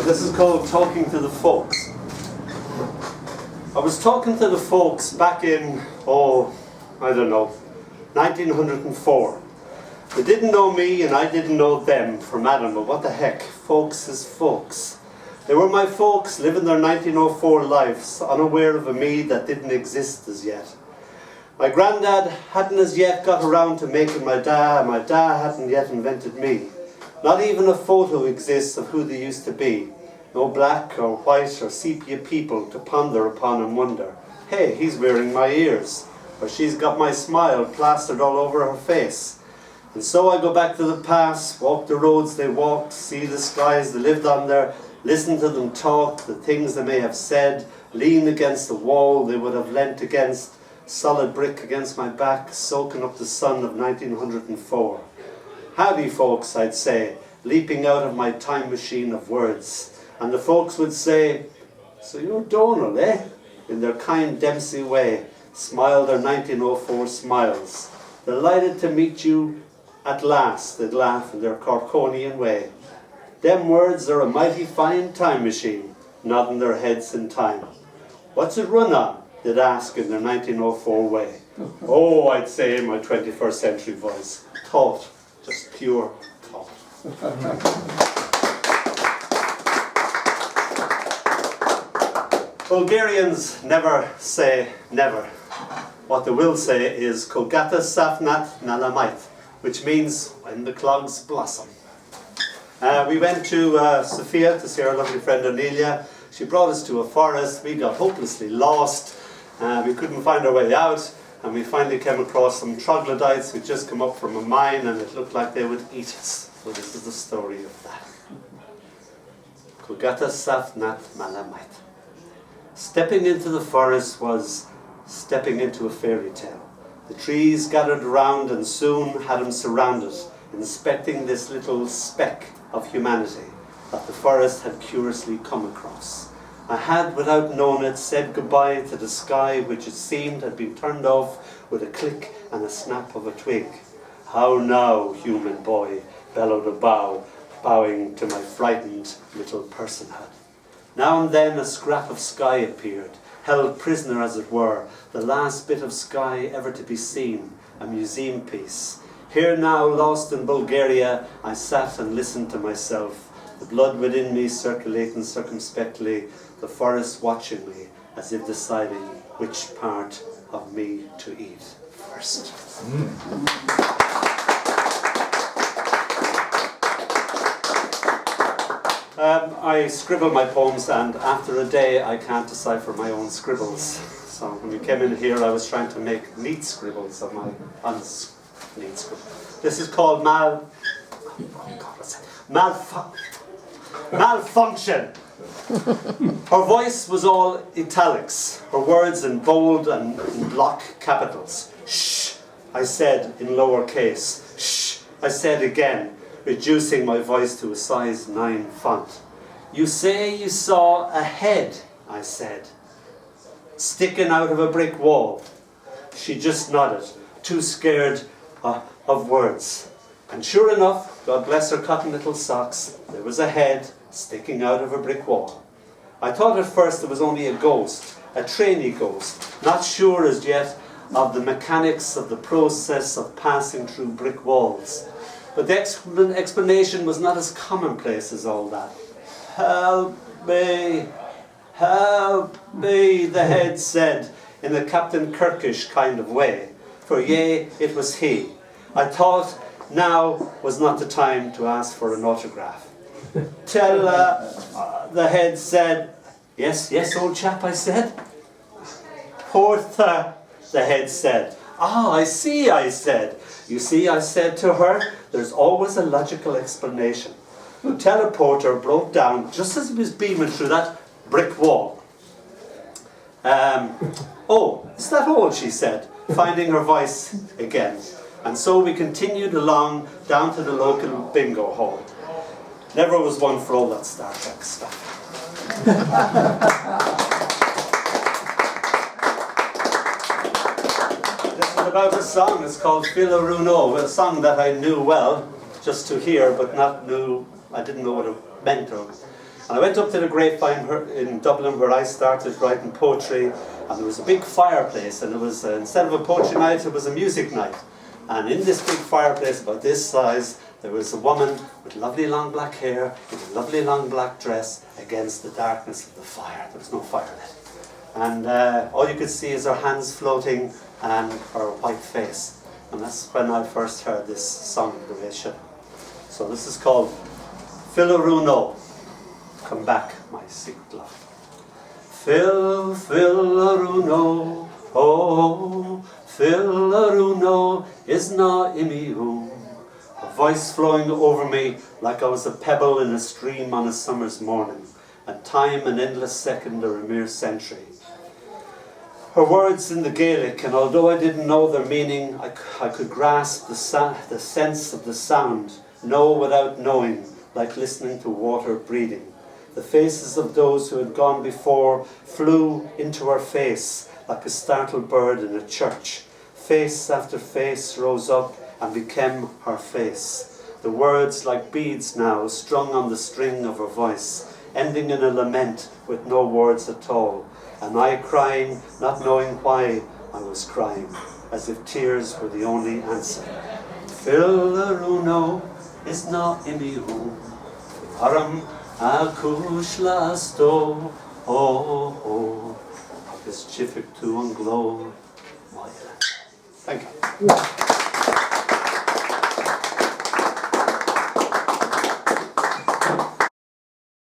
This is called Talking to the Folks. I was talking to the folks back in, I don't know, 1904. They didn't know me and I didn't know them from Adam, but what the heck, folks is folks. They were my folks living their 1904 lives, unaware of a me that didn't exist as yet. My granddad hadn't as yet got around to making my dad hadn't yet invented me. Not even a photo exists of who they used to be. No black or white or sepia people to ponder upon and wonder, hey, he's wearing my ears, or she's got my smile plastered all over her face. And so I go back to the past, walk the roads they walked, see the skies they lived under, listen to them talk, the things they may have said, lean against the wall they would have leant against, solid brick against my back, soaking up the sun of 1904. Howdy folks, I'd say, leaping out of my time machine of words. And the folks would say, so you're Dónall, eh? In their kind Dempsey way, smile their 1904 smiles. Delighted to meet you at last, they'd laugh in their Corkonian way. Them words are a mighty fine time machine, nodding their heads in time. What's it run on? They'd ask in their 1904 way. Oh, I'd say in my 21st century voice, thought, just pure thought. Bulgarians never say never. What they will say is Kogata Safnat Nalamait, which means when the clogs blossom. We went to Sofia to see our lovely friend Amelia. She brought us to a forest. We got hopelessly lost. We couldn't find our way out, and we finally came across some troglodytes who'd just come up from a mine, and it looked like they would eat us. So this is the story of that. Kogata Safnat Malamait. Stepping into the forest was stepping into a fairy tale. The trees gathered around and soon had him surrounded, inspecting this little speck of humanity that the forest had curiously come across. I had, without knowing it, said goodbye to the sky, which it seemed had been turned off with a click and a snap of a twig. How now, human boy, bellowed a bough, bowing to my frightened little personhood. Now and then a scrap of sky appeared, held prisoner as it were, the last bit of sky ever to be seen, a museum piece. Here now, lost in Bulgaria, I sat and listened to myself, the blood within me circulating circumspectly, the forest watching me, as if deciding which part of me to eat first. I scribble my poems, and after a day I can't decipher my own scribbles. So when we came in here I was trying to make neat scribbles of my neat scribbles. This is called malfunction. Her voice was all italics, her words in bold and in block capitals. Shh, I said in lower case. Shh, I said again, reducing my voice to a size 9 font. You say you saw a head, I said, sticking out of a brick wall. She just nodded, too scared of words. And sure enough, God bless her cotton little socks, there was a head sticking out of a brick wall. I thought at first it was only a ghost, a trainee ghost, not sure as yet of the mechanics of the process of passing through brick walls. But the explanation was not as commonplace as all that. Help me, the head said, in a Captain Kirkish kind of way, for yea, it was he. I thought now was not the time to ask for an autograph. Tell, the head said, yes, old chap, I said. Portha, the head said. Ah, I see, I said. You see, I said to her, there's always a logical explanation. The teleporter broke down just as he was beaming through that brick wall. Oh, is that all, she said, finding her voice again. And so we continued along down to the local bingo hall. Never was one for all that Star Trek stuff. This is about a song, it's called Arundo, a song that I knew well, just to hear, but not knew, I didn't know what it meant. And I went up to the Grapevine in Dublin where I started writing poetry, and there was a big fireplace, and it was, instead of a poetry night, it was a music night. And in this big fireplace, about this size, there was a woman with lovely long black hair, in a lovely long black dress, against the darkness of the fire. There was no fire lit. And all you could see is her hands floating and her white face. And that's when I first heard this song the way it should. So this is called Arundo. Come back, my secret love. Arundo, oh, Arundo is na imium. A voice flowing over me like I was a pebble in a stream on a summer's morning, and time an endless second or a mere century. Her words in the Gaelic, and although I didn't know their meaning, I could grasp the sense of the sound, know without knowing, like listening to water breathing. The faces of those who had gone before flew into her face like a startled bird in a church. Face after face rose up and became her face. The words like beads now strung on the string of her voice, ending in a lament with no words at all. And I crying, not knowing why I was crying, as if tears were the only answer. Arundo is na imiu, aram akush lasto, oh, agus chifik tu an glow. Thank you.